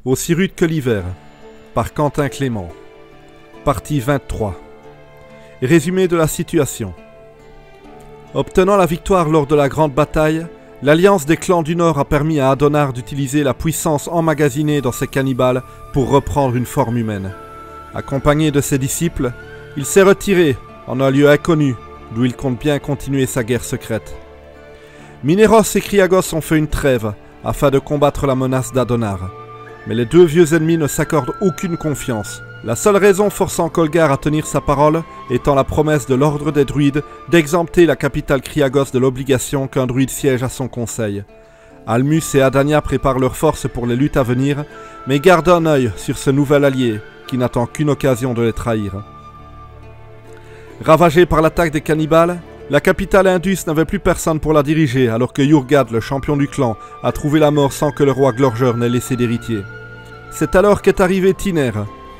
Aussi rude que l'hiver, par Quentin Clément. Partie 23. Résumé de la situation. Obtenant la victoire lors de la grande bataille, l'alliance des clans du Nord a permis à Adonar d'utiliser la puissance emmagasinée dans ses cannibales pour reprendre une forme humaine. Accompagné de ses disciples, il s'est retiré en un lieu inconnu, d'où il compte bien continuer sa guerre secrète. Mineros et Kriagos ont fait une trêve afin de combattre la menace d'Adonar. Mais les deux vieux ennemis ne s'accordent aucune confiance. La seule raison forçant Kolgar à tenir sa parole étant la promesse de l'ordre des druides d'exempter la capitale Kriagos de l'obligation qu'un druide siège à son conseil. Almus et Adania préparent leurs forces pour les luttes à venir, mais gardent un œil sur ce nouvel allié qui n'attend qu'une occasion de les trahir. Ravagée par l'attaque des cannibales, la capitale Indus n'avait plus personne pour la diriger alors que Yurgad, le champion du clan, a trouvé la mort sans que le roi Glorgeur n'ait laissé d'héritier. C'est alors qu'est arrivé Tiner,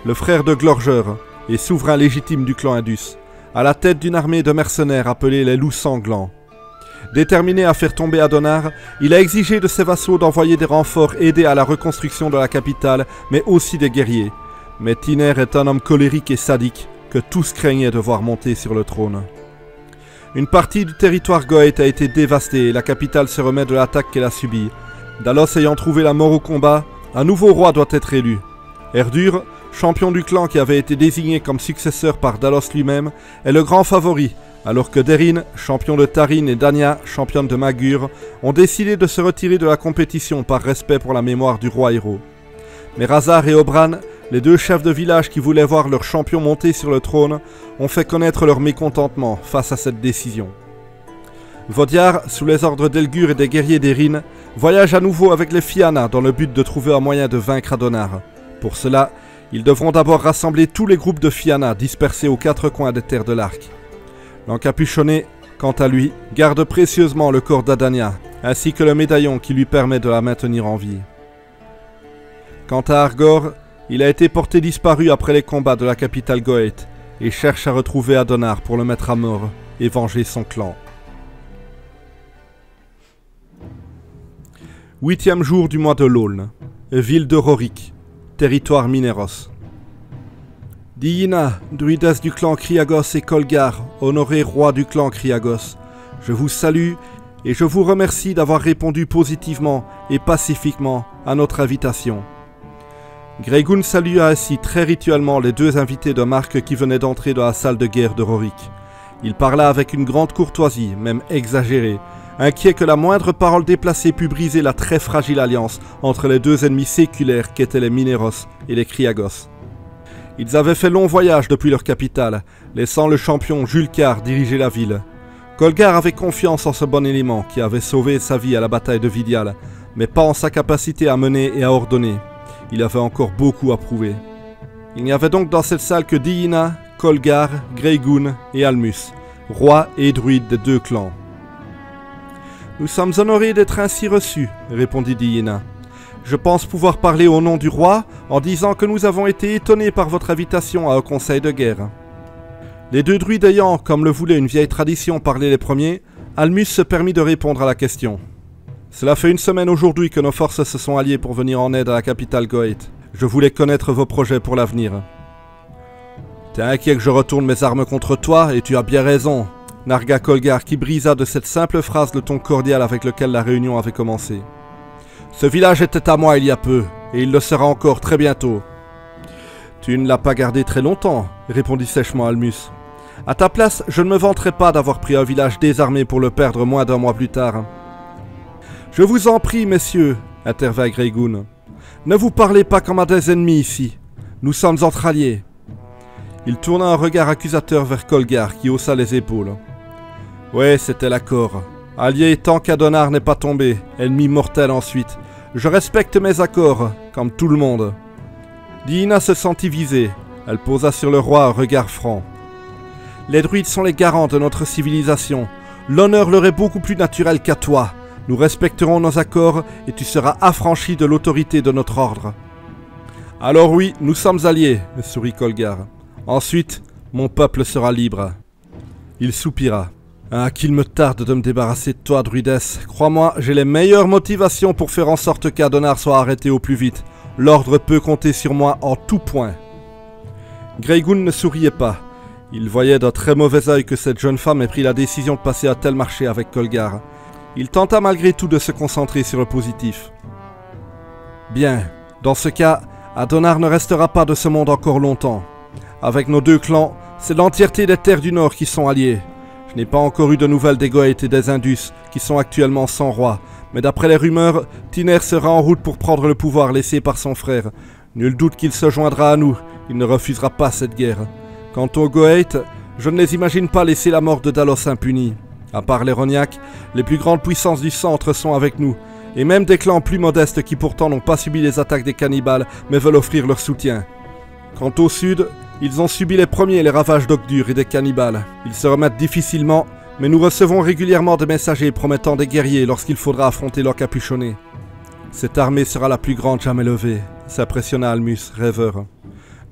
le frère de Glorgeur et souverain légitime du clan Indus, à la tête d'une armée de mercenaires appelée les Loups Sanglants. Déterminé à faire tomber Adonar, il a exigé de ses vassaux d'envoyer des renforts aider à la reconstruction de la capitale, mais aussi des guerriers. Mais Tiner est un homme colérique et sadique que tous craignaient de voir monter sur le trône. Une partie du territoire Goeth a été dévastée et la capitale se remet de l'attaque qu'elle a subie. Dalos ayant trouvé la mort au combat, un nouveau roi doit être élu. Erdur, champion du clan qui avait été désigné comme successeur par Dalos lui-même, est le grand favori, alors que Derin, champion de Tarin, et Dania, championne de Magur, ont décidé de se retirer de la compétition par respect pour la mémoire du roi héros. Mais Razar et Obran, les deux chefs de village qui voulaient voir leur champion monter sur le trône, ont fait connaître leur mécontentement face à cette décision. Vodiar, sous les ordres d'Elgur et des guerriers d'Erin, voyage à nouveau avec les Fianna dans le but de trouver un moyen de vaincre Adonar. Pour cela, ils devront d'abord rassembler tous les groupes de Fianna dispersés aux quatre coins des terres de l'Arc. L'encapuchonné, quant à lui, garde précieusement le corps d'Adania, ainsi que le médaillon qui lui permet de la maintenir en vie. Quant à Argor, il a été porté disparu après les combats de la capitale Goeth et cherche à retrouver Adonar pour le mettre à mort et venger son clan. 8e jour du mois de l'Aulne, ville de Rorik, territoire Mineros. Diina, druidesse du clan Kriagos et Kolgar, honoré roi du clan Kriagos, je vous salue et je vous remercie d'avoir répondu positivement et pacifiquement à notre invitation. Greygun salua ainsi très rituellement les deux invités de marque qui venaient d'entrer dans la salle de guerre de Rorik. Il parla avec une grande courtoisie, même exagérée, inquiet que la moindre parole déplacée pût briser la très fragile alliance entre les deux ennemis séculaires qu'étaient les Mineros et les Kriagos. Ils avaient fait long voyage depuis leur capitale, laissant le champion Julcar diriger la ville. Kolgar avait confiance en ce bon élément qui avait sauvé sa vie à la bataille de Vidial, mais pas en sa capacité à mener et à ordonner. Il avait encore beaucoup à prouver. Il n'y avait donc dans cette salle que Diina, Kolgar, Greygun et Almus, rois et druides des deux clans. « Nous sommes honorés d'être ainsi reçus, » répondit Diina. « Je pense pouvoir parler au nom du roi en disant que nous avons été étonnés par votre invitation à un conseil de guerre. » Les deux druides ayant, comme le voulait une vieille tradition, parlé les premiers, Almus se permit de répondre à la question. Cela fait une semaine aujourd'hui que nos forces se sont alliées pour venir en aide à la capitale Goeth. Je voulais connaître vos projets pour l'avenir. T'es inquiet que je retourne mes armes contre toi, et tu as bien raison, nargua Kolgar qui brisa de cette simple phrase le ton cordial avec lequel la réunion avait commencé. Ce village était à moi il y a peu, et il le sera encore très bientôt. Tu ne l'as pas gardé très longtemps, répondit sèchement Almus. À ta place, je ne me vanterai pas d'avoir pris un village désarmé pour le perdre moins d'un mois plus tard. Je vous en prie, messieurs, intervint Greygun. Ne vous parlez pas comme à des ennemis ici. Nous sommes entre alliés. Il tourna un regard accusateur vers Kolgar qui haussa les épaules. Ouais, c'était l'accord. Allié tant qu'Adonar n'est pas tombé, ennemi mortel ensuite. Je respecte mes accords, comme tout le monde. Diina se sentit visée. Elle posa sur le roi un regard franc. Les druides sont les garants de notre civilisation. L'honneur leur est beaucoup plus naturel qu'à toi. Nous respecterons nos accords et tu seras affranchi de l'autorité de notre ordre. Alors oui, nous sommes alliés, sourit Kolgar. Ensuite, mon peuple sera libre. Il soupira. Ah, qu'il me tarde de me débarrasser de toi, druidesse. Crois-moi, j'ai les meilleures motivations pour faire en sorte qu'Adonar soit arrêté au plus vite. l'ordre peut compter sur moi en tout point. Greygoon ne souriait pas. Il voyait d'un très mauvais œil que cette jeune femme ait pris la décision de passer à tel marché avec Colgar. Il tenta malgré tout de se concentrer sur le positif. Bien, dans ce cas, Adonar ne restera pas de ce monde encore longtemps. Avec nos deux clans, c'est l'entièreté des terres du Nord qui sont alliées. Je n'ai pas encore eu de nouvelles des Goeth et des Indus, qui sont actuellement sans roi, mais d'après les rumeurs, Tiner sera en route pour prendre le pouvoir laissé par son frère. Nul doute qu'il se joindra à nous, il ne refusera pas cette guerre. Quant aux Goeth, je ne les imagine pas laisser la mort de Dalos impunie. À part les Roniaques, les plus grandes puissances du centre sont avec nous, et même des clans plus modestes qui pourtant n'ont pas subi les attaques des cannibales, mais veulent offrir leur soutien. Quant au sud, ils ont subi les premiers les ravages d'Ogdur et des cannibales. Ils se remettent difficilement, mais nous recevons régulièrement des messagers promettant des guerriers lorsqu'il faudra affronter l'encapuchonné. Cette armée sera la plus grande jamais levée, s'impressionna Almus, rêveur.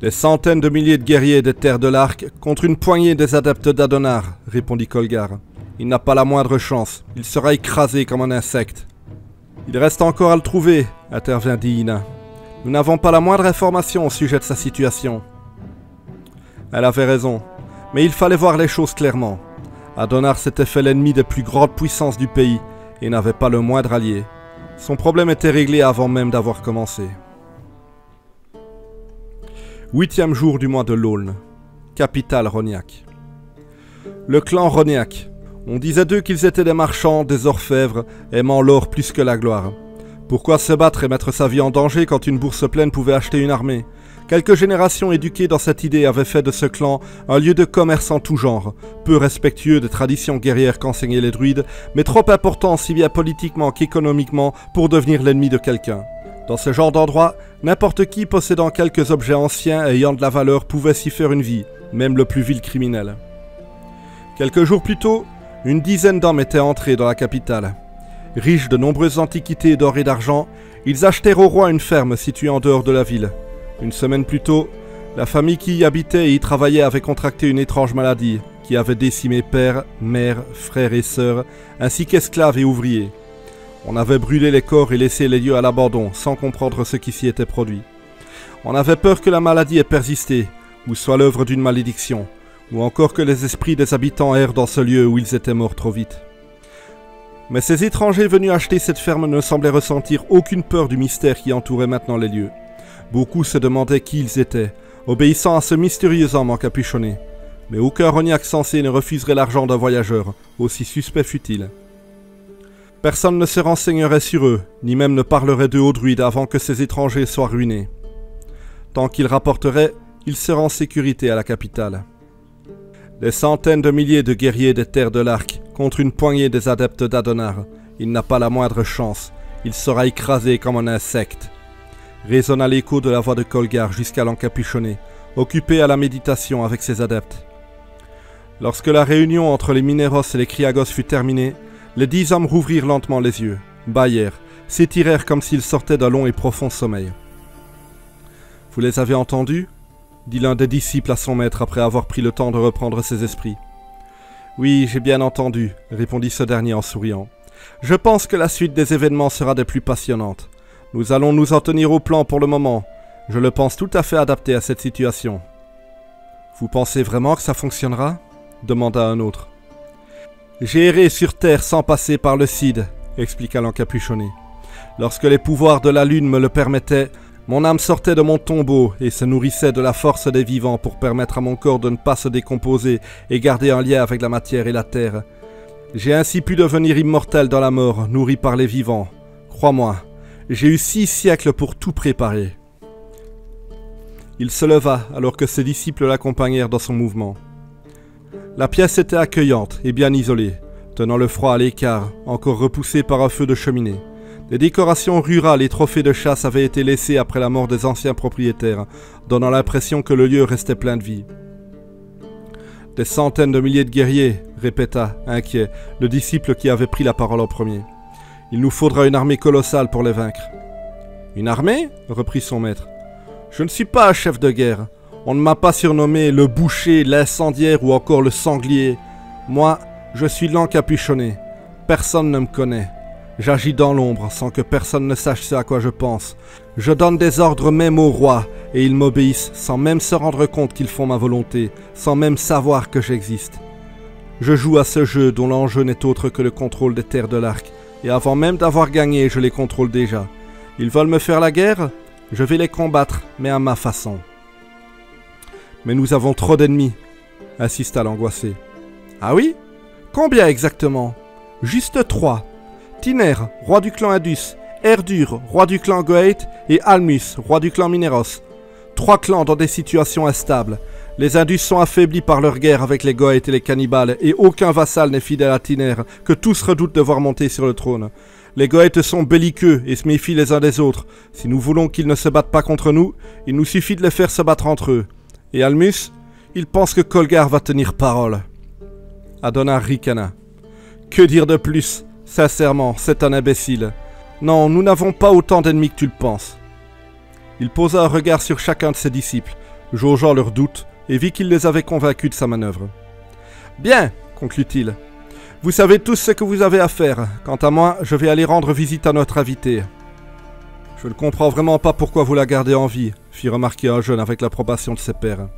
Des centaines de milliers de guerriers des terres de l'Arc contre une poignée des adeptes d'Adonar, répondit Colgar. Il n'a pas la moindre chance, il sera écrasé comme un insecte. Il reste encore à le trouver, intervint Diina. Nous n'avons pas la moindre information au sujet de sa situation. Elle avait raison, mais il fallait voir les choses clairement. Adonar s'était fait l'ennemi des plus grandes puissances du pays et n'avait pas le moindre allié. Son problème était réglé avant même d'avoir commencé. 8e jour du mois de l'Aulne, capitale Roniaque. Le clan Roniaque. On disait d'eux qu'ils étaient des marchands, des orfèvres, aimant l'or plus que la gloire. Pourquoi se battre et mettre sa vie en danger quand une bourse pleine pouvait acheter une armée? Quelques générations éduquées dans cette idée avaient fait de ce clan un lieu de commerce en tout genre, peu respectueux des traditions guerrières qu'enseignaient les druides, mais trop important si bien politiquement qu'économiquement pour devenir l'ennemi de quelqu'un. Dans ce genre d'endroit, n'importe qui possédant quelques objets anciens et ayant de la valeur pouvait s'y faire une vie, même le plus vil criminel. Quelques jours plus tôt, une dizaine d'hommes étaient entrés dans la capitale. Riches de nombreuses antiquités d'or et d'argent, ils achetèrent au roi une ferme située en dehors de la ville. Une semaine plus tôt, la famille qui y habitait et y travaillait avait contracté une étrange maladie qui avait décimé père, mère, frères et sœurs, ainsi qu'esclaves et ouvriers. On avait brûlé les corps et laissé les lieux à l'abandon, sans comprendre ce qui s'y était produit. On avait peur que la maladie ait persisté, ou soit l'œuvre d'une malédiction, ou encore que les esprits des habitants errent dans ce lieu où ils étaient morts trop vite. Mais ces étrangers venus acheter cette ferme ne semblaient ressentir aucune peur du mystère qui entourait maintenant les lieux. Beaucoup se demandaient qui ils étaient, obéissant à ce mystérieux homme encapuchonné. Mais aucun Roniaque sensé ne refuserait l'argent d'un voyageur, aussi suspect fût-il. Personne ne se renseignerait sur eux, ni même ne parlerait d'eux aux druides avant que ces étrangers soient ruinés. Tant qu'ils rapporteraient, ils seraient en sécurité à la capitale. Des centaines de milliers de guerriers des terres de l'Arc contre une poignée des adeptes d'Adonar. Il n'a pas la moindre chance, il sera écrasé comme un insecte. Résonna l'écho de la voix de Colgar jusqu'à l'encapuchonné, occupé à la méditation avec ses adeptes. Lorsque la réunion entre les Mineros et les Kriagos fut terminée, les 10 hommes rouvrirent lentement les yeux, bâillèrent, s'étirèrent comme s'ils sortaient d'un long et profond sommeil. « Vous les avez entendus » dit l'un des disciples à son maître après avoir pris le temps de reprendre ses esprits. « Oui, j'ai bien entendu, » répondit ce dernier en souriant. « Je pense que la suite des événements sera des plus passionnantes. Nous allons nous en tenir au plan pour le moment. Je le pense tout à fait adapté à cette situation. »« Vous pensez vraiment que ça fonctionnera » demanda un autre. « J'ai erré sur terre sans passer par le Cid, » expliqua l'encapuchonné. « Lorsque les pouvoirs de la lune me le permettaient, mon âme sortait de mon tombeau et se nourrissait de la force des vivants pour permettre à mon corps de ne pas se décomposer et garder un lien avec la matière et la terre. J'ai ainsi pu devenir immortel dans la mort, nourri par les vivants. Crois-moi, j'ai eu 6 siècles pour tout préparer. » Il se leva alors que ses disciples l'accompagnèrent dans son mouvement. La pièce était accueillante et bien isolée, tenant le froid à l'écart, encore repoussé par un feu de cheminée. Les décorations rurales et trophées de chasse avaient été laissés après la mort des anciens propriétaires, donnant l'impression que le lieu restait plein de vie. « Des centaines de milliers de guerriers, » répéta, inquiet, le disciple qui avait pris la parole en premier. « Il nous faudra une armée colossale pour les vaincre. »« Une armée ?» reprit son maître. « Je ne suis pas un chef de guerre. On ne m'a pas surnommé le boucher, l'incendiaire ou encore le sanglier. Moi, je suis l'encapuchonné. Personne ne me connaît. J'agis dans l'ombre, sans que personne ne sache ce à quoi je pense. Je donne des ordres même aux rois, et ils m'obéissent, sans même se rendre compte qu'ils font ma volonté, sans même savoir que j'existe. Je joue à ce jeu dont l'enjeu n'est autre que le contrôle des terres de l'Arc, et avant même d'avoir gagné, je les contrôle déjà. Ils veulent me faire la guerre? Je vais les combattre, mais à ma façon. Mais nous avons trop d'ennemis, insista l'angoissé. Ah oui? Combien exactement? Juste 3. Tiner, roi du clan Indus, Erdur, roi du clan Goeth, et Almus, roi du clan Mineros. 3 clans dans des situations instables. Les Indus sont affaiblis par leur guerre avec les Goeth et les cannibales, et aucun vassal n'est fidèle à Tiner, que tous redoutent de voir monter sur le trône. Les Goeth sont belliqueux et se méfient les uns des autres. Si nous voulons qu'ils ne se battent pas contre nous, il nous suffit de les faire se battre entre eux. Et Almus, il pense que Kolgar va tenir parole. Adonar ricana. Que dire de plus? Sincèrement, c'est un imbécile. Non, nous n'avons pas autant d'ennemis que tu le penses. Il posa un regard sur chacun de ses disciples, jaugeant leurs doutes, et vit qu'il les avait convaincus de sa manœuvre. Bien, conclut-il. Vous savez tous ce que vous avez à faire. Quant à moi, je vais aller rendre visite à notre invité. Je ne comprends vraiment pas pourquoi vous la gardez en vie, fit remarquer un jeune avec l'approbation de ses pairs.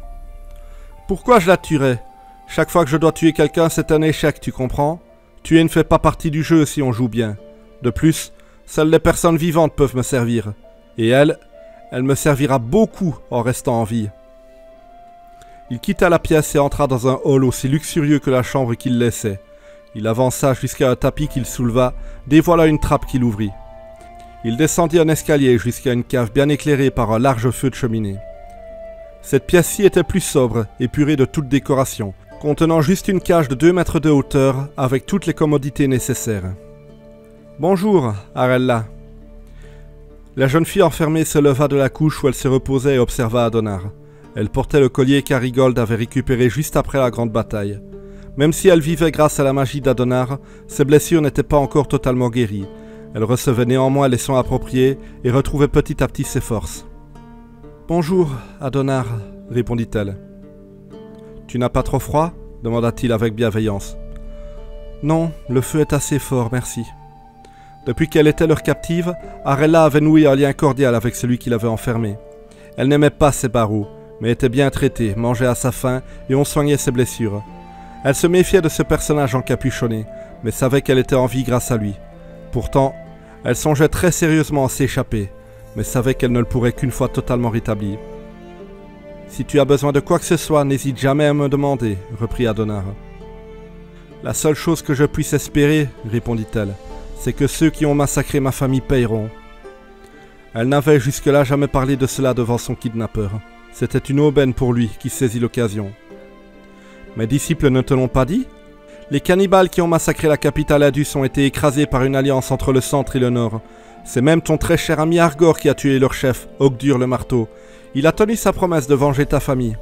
Pourquoi je la tuerais? Chaque fois que je dois tuer quelqu'un, c'est un échec, tu comprends? Tuer ne fait pas partie du jeu si on joue bien. De plus, seules les personnes vivantes peuvent me servir. Et elle me servira beaucoup en restant en vie. Il quitta la pièce et entra dans un hall aussi luxurieux que la chambre qu'il laissait. Il avança jusqu'à un tapis qu'il souleva, dévoila une trappe qu'il ouvrit. Il descendit un escalier jusqu'à une cave bien éclairée par un large feu de cheminée. Cette pièce-ci était plus sobre, épurée de toute décoration, contenant juste une cage de 2 mètres de hauteur, avec toutes les commodités nécessaires. « Bonjour, Arella. » La jeune fille enfermée se leva de la couche où elle se reposait et observa Adonar. Elle portait le collier qu'Arigold avait récupéré juste après la grande bataille. Même si elle vivait grâce à la magie d'Adonar, ses blessures n'étaient pas encore totalement guéries. Elle recevait néanmoins les soins appropriés et retrouvait petit à petit ses forces. « Bonjour, Adonar, » répondit-elle. « Tu n'as pas trop froid ?» demanda-t-il avec bienveillance. « Non, le feu est assez fort, merci. » Depuis qu'elle était leur captive, Arella avait noué un lien cordial avec celui qui l'avait enfermée. Elle n'aimait pas ses barreaux, mais était bien traitée, mangeait à sa faim et on soignait ses blessures. Elle se méfiait de ce personnage encapuchonné, mais savait qu'elle était en vie grâce à lui. Pourtant, elle songeait très sérieusement à s'échapper, mais savait qu'elle ne le pourrait qu'une fois totalement rétablie. « Si tu as besoin de quoi que ce soit, n'hésite jamais à me demander, » reprit Adonar. « La seule chose que je puisse espérer, » répondit-elle, « c'est que ceux qui ont massacré ma famille paieront. » Elle n'avait jusque-là jamais parlé de cela devant son kidnappeur. C'était une aubaine pour lui qui saisit l'occasion. « Mes disciples ne te l'ont pas dit ? Les cannibales qui ont massacré la capitale Indus ont été écrasés par une alliance entre le centre et le nord. C'est même ton très cher ami Argor qui a tué leur chef, Ogdur le marteau. Il a tenu sa promesse de venger ta famille. »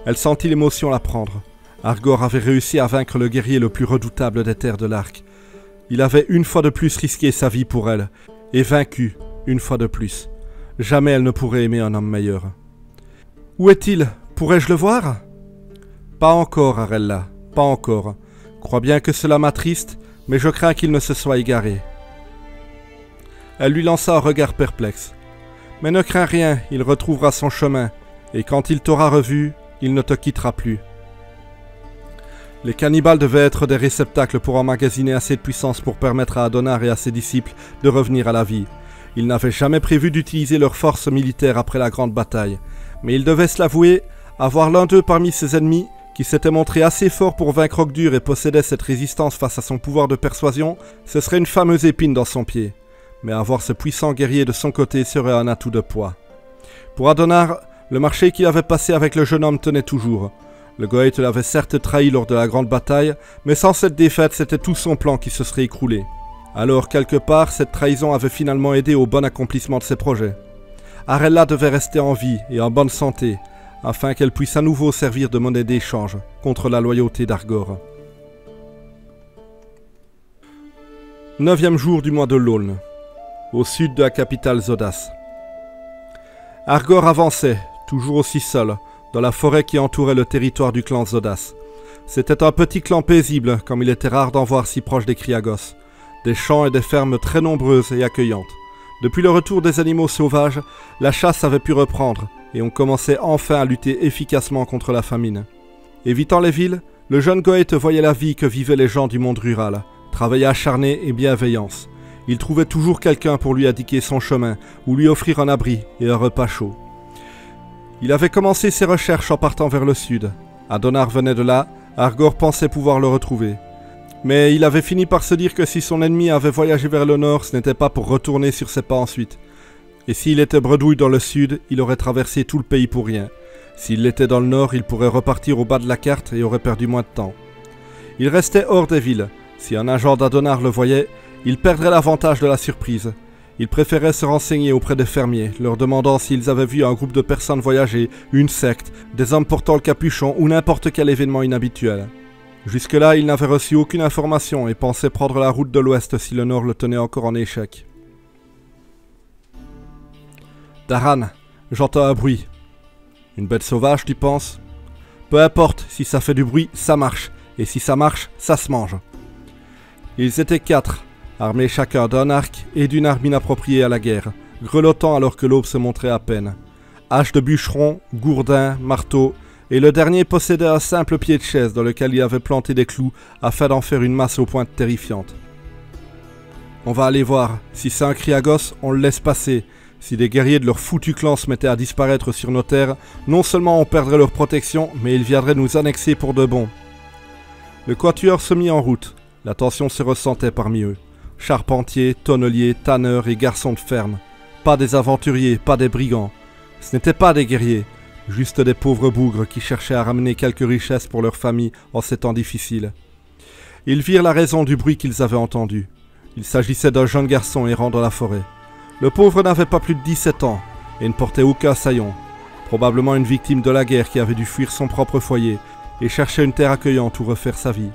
Elle sentit l'émotion la prendre. Argor avait réussi à vaincre le guerrier le plus redoutable des terres de l'Arc. Il avait une fois de plus risqué sa vie pour elle, et vaincu une fois de plus. Jamais elle ne pourrait aimer un homme meilleur. « Où est-il? Pourrais-je le voir ?»« Pas encore, Arella, pas encore. Crois bien que cela m'attriste, mais je crains qu'il ne se soit égaré. » Elle lui lança un regard perplexe. « Mais ne crains rien, il retrouvera son chemin, et quand il t'aura revu, il ne te quittera plus. » Les cannibales devaient être des réceptacles pour emmagasiner assez de puissance pour permettre à Adonar et à ses disciples de revenir à la vie. Ils n'avaient jamais prévu d'utiliser leurs forces militaires après la grande bataille, mais ils devaient se l'avouer, avoir l'un d'eux parmi ses ennemis, qui s'était montré assez fort pour vaincre Ogdur et possédait cette résistance face à son pouvoir de persuasion, ce serait une fameuse épine dans son pied. Mais avoir ce puissant guerrier de son côté serait un atout de poids. Pour Adonar, le marché qu'il avait passé avec le jeune homme tenait toujours. Le Goeth l'avait certes trahi lors de la grande bataille, mais sans cette défaite, c'était tout son plan qui se serait écroulé. Alors, quelque part, cette trahison avait finalement aidé au bon accomplissement de ses projets. Arella devait rester en vie et en bonne santé, afin qu'elle puisse à nouveau servir de monnaie d'échange contre la loyauté d'Argor. 9e jour du mois de l'Aulne, au sud de la capitale Zodas. Argor avançait, toujours aussi seul, dans la forêt qui entourait le territoire du clan Zodas. C'était un petit clan paisible, comme il était rare d'en voir si proche des Kriagos. des champs et des fermes très nombreuses et accueillantes. Depuis le retour des animaux sauvages, la chasse avait pu reprendre et on commençait enfin à lutter efficacement contre la famine. Évitant les villes, le jeune Goethe voyait la vie que vivaient les gens du monde rural, travail acharné et bienveillance. Il trouvait toujours quelqu'un pour lui indiquer son chemin ou lui offrir un abri et un repas chaud. Il avait commencé ses recherches en partant vers le sud. Adonar venait de là, Argor pensait pouvoir le retrouver. Mais il avait fini par se dire que si son ennemi avait voyagé vers le nord, ce n'était pas pour retourner sur ses pas ensuite. Et s'il était bredouille dans le sud, il aurait traversé tout le pays pour rien. S'il l'était dans le nord, il pourrait repartir au bas de la carte et aurait perdu moins de temps. Il restait hors des villes. Si un agent d'Adonar le voyait, il perdrait l'avantage de la surprise. Il préférait se renseigner auprès des fermiers, leur demandant s'ils avaient vu un groupe de personnes voyager, une secte, des hommes portant le capuchon ou n'importe quel événement inhabituel. Jusque-là, il n'avait reçu aucune information et pensait prendre la route de l'ouest si le nord le tenait encore en échec. Daran, j'entends un bruit. Une bête sauvage, tu penses? Peu importe, si ça fait du bruit, ça marche. Et si ça marche, ça se mange. Ils étaient 4, armés chacun d'un arc et d'une arme inappropriée à la guerre, grelottant alors que l'aube se montrait à peine. Hache de bûcheron, gourdin, marteau, et le dernier possédait un simple pied de chaise dans lequel il avait planté des clous afin d'en faire une masse aux pointes terrifiantes. On va aller voir. Si c'est un Kriagos, on le laisse passer. Si des guerriers de leur foutu clan se mettaient à disparaître sur nos terres, non seulement on perdrait leur protection, mais ils viendraient nous annexer pour de bon. Le quatuor se mit en route. La tension se ressentait parmi eux. Charpentiers, tonneliers, tanneurs et garçons de ferme. Pas des aventuriers, pas des brigands. Ce n'étaient pas des guerriers. Juste des pauvres bougres qui cherchaient à ramener quelques richesses pour leur famille en ces temps difficiles. Ils virent la raison du bruit qu'ils avaient entendu. Il s'agissait d'un jeune garçon errant dans la forêt. Le pauvre n'avait pas plus de 17 ans et ne portait aucun saillon. Probablement une victime de la guerre qui avait dû fuir son propre foyer et cherchait une terre accueillante où refaire sa vie.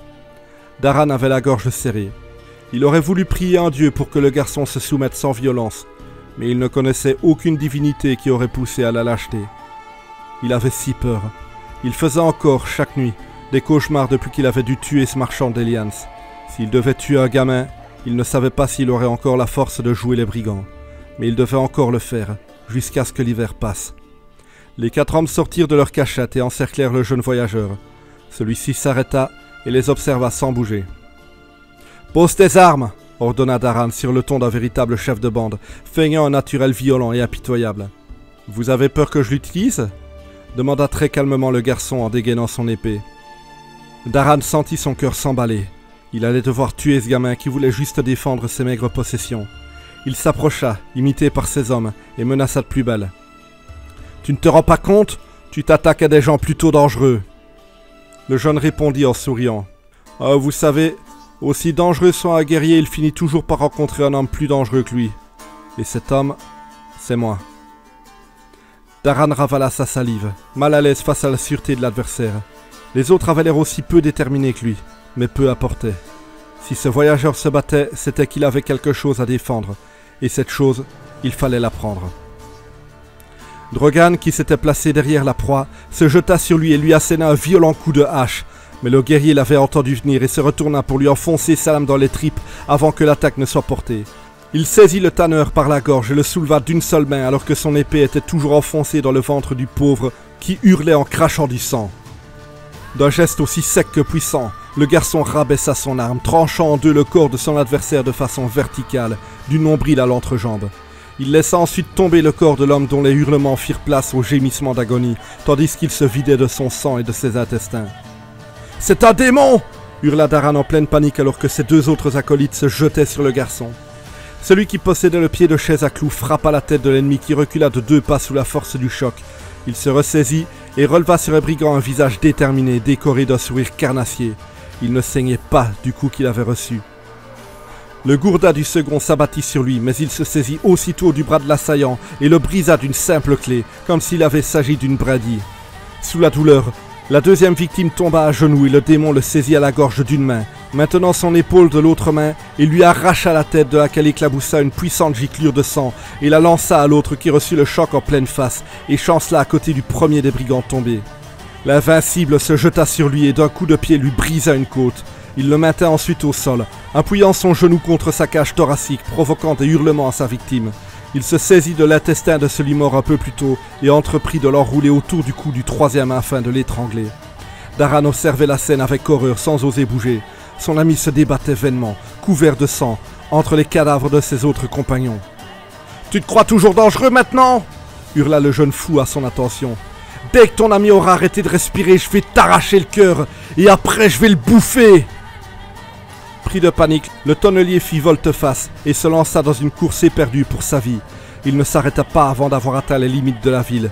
Daran avait la gorge serrée. Il aurait voulu prier un dieu pour que le garçon se soumette sans violence, mais il ne connaissait aucune divinité qui aurait poussé à la lâcheté. Il avait si peur. Il faisait encore, chaque nuit, des cauchemars depuis qu'il avait dû tuer ce marchand d'Elians. S'il devait tuer un gamin, il ne savait pas s'il aurait encore la force de jouer les brigands. Mais il devait encore le faire, jusqu'à ce que l'hiver passe. Les 4 hommes sortirent de leur cachette et encerclèrent le jeune voyageur. Celui-ci s'arrêta et les observa sans bouger. « Pose tes armes !» ordonna Daran sur le ton d'un véritable chef de bande, feignant un naturel violent et impitoyable. « Vous avez peur que je l'utilise ?» demanda très calmement le garçon en dégainant son épée. Daran sentit son cœur s'emballer. Il allait devoir tuer ce gamin qui voulait juste défendre ses maigres possessions. Il s'approcha, imité par ses hommes, et menaça de plus belle. « Tu ne te rends pas compte? Tu t'attaques à des gens plutôt dangereux. » Le jeune répondit en souriant. « Vous savez, aussi dangereux soit un guerrier, il finit toujours par rencontrer un homme plus dangereux que lui. Et cet homme, c'est moi. » Daran ravala sa salive, mal à l'aise face à la sûreté de l'adversaire. Les autres avaient l'air aussi peu déterminés que lui, mais peu apportaient. Si ce voyageur se battait, c'était qu'il avait quelque chose à défendre, et cette chose, il fallait la prendre. Drogan, qui s'était placé derrière la proie, se jeta sur lui et lui asséna un violent coup de hache, mais le guerrier l'avait entendu venir et se retourna pour lui enfoncer sa lame dans les tripes avant que l'attaque ne soit portée. Il saisit le tanneur par la gorge et le souleva d'une seule main alors que son épée était toujours enfoncée dans le ventre du pauvre qui hurlait en crachant du sang. D'un geste aussi sec que puissant, le garçon rabaissa son arme, tranchant en deux le corps de son adversaire de façon verticale, du nombril à l'entrejambe. Il laissa ensuite tomber le corps de l'homme dont les hurlements firent place aux gémissements d'agonie, tandis qu'il se vidait de son sang et de ses intestins. « C'est un démon !» hurla Daran en pleine panique alors que ses 2 autres acolytes se jetaient sur le garçon. Celui qui possédait le pied de chaise à clous frappa la tête de l'ennemi qui recula de 2 pas sous la force du choc. Il se ressaisit et releva sur le brigand un visage déterminé, décoré d'un sourire carnassier. Il ne saignait pas du coup qu'il avait reçu. Le gourda du second s'abattit sur lui, mais il se saisit aussitôt du bras de l'assaillant et le brisa d'une simple clé, comme s'il avait s'agi d'une brindille. Sous la douleur, la deuxième victime tomba à genoux et le démon le saisit à la gorge d'une main, maintenant son épaule de l'autre main, et lui arracha la tête de laquelle éclaboussa une puissante giclure de sang, et la lança à l'autre qui reçut le choc en pleine face, et chancela à côté du premier des brigands tombés. L'invincible se jeta sur lui et d'un coup de pied lui brisa une côte. Il le maintint ensuite au sol, appuyant son genou contre sa cage thoracique, provoquant des hurlements à sa victime. Il se saisit de l'intestin de celui mort un peu plus tôt et entreprit de l'enrouler autour du cou du troisième afin de l'étrangler. Daran observait la scène avec horreur sans oser bouger. Son ami se débattait vainement, couvert de sang, entre les cadavres de ses autres compagnons. « Tu te crois toujours dangereux maintenant ?» hurla le jeune fou à son attention. « Dès que ton ami aura arrêté de respirer, je vais t'arracher le cœur et après je vais le bouffer !» Pris de panique, le tonnelier fit volte-face et se lança dans une course éperdue pour sa vie. Il ne s'arrêta pas avant d'avoir atteint les limites de la ville.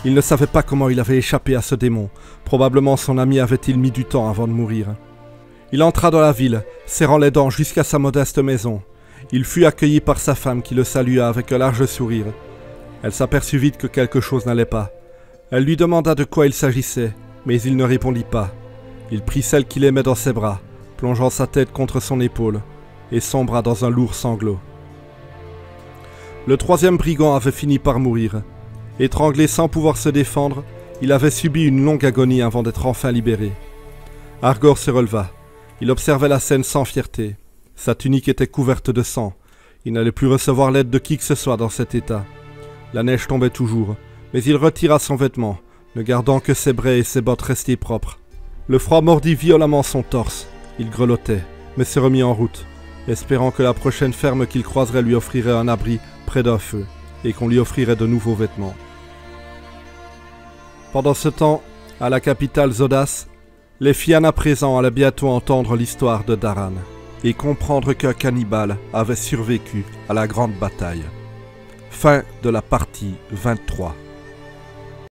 Il ne savait pas comment il avait échappé à ce démon. Probablement son ami avait-il mis du temps avant de mourir. Il entra dans la ville, serrant les dents jusqu'à sa modeste maison. Il fut accueilli par sa femme qui le salua avec un large sourire. Elle s'aperçut vite que quelque chose n'allait pas. Elle lui demanda de quoi il s'agissait, mais il ne répondit pas. Il prit celle qu'il aimait dans ses bras, plongeant sa tête contre son épaule, et sombra dans un lourd sanglot. Le troisième brigand avait fini par mourir. Étranglé sans pouvoir se défendre, il avait subi une longue agonie avant d'être enfin libéré. Argor se releva. Il observait la scène sans fierté. Sa tunique était couverte de sang. Il n'allait plus recevoir l'aide de qui que ce soit dans cet état. La neige tombait toujours, mais il retira son vêtement, ne gardant que ses brais et ses bottes restées propres. Le froid mordit violemment son torse. Il grelottait, mais se remit en route, espérant que la prochaine ferme qu'il croiserait lui offrirait un abri près d'un feu, et qu'on lui offrirait de nouveaux vêtements. Pendant ce temps, à la capitale Zodas, les Fianna présents allaient bientôt entendre l'histoire de Daran, et comprendre qu'un cannibale avait survécu à la grande bataille. Fin de la partie 23.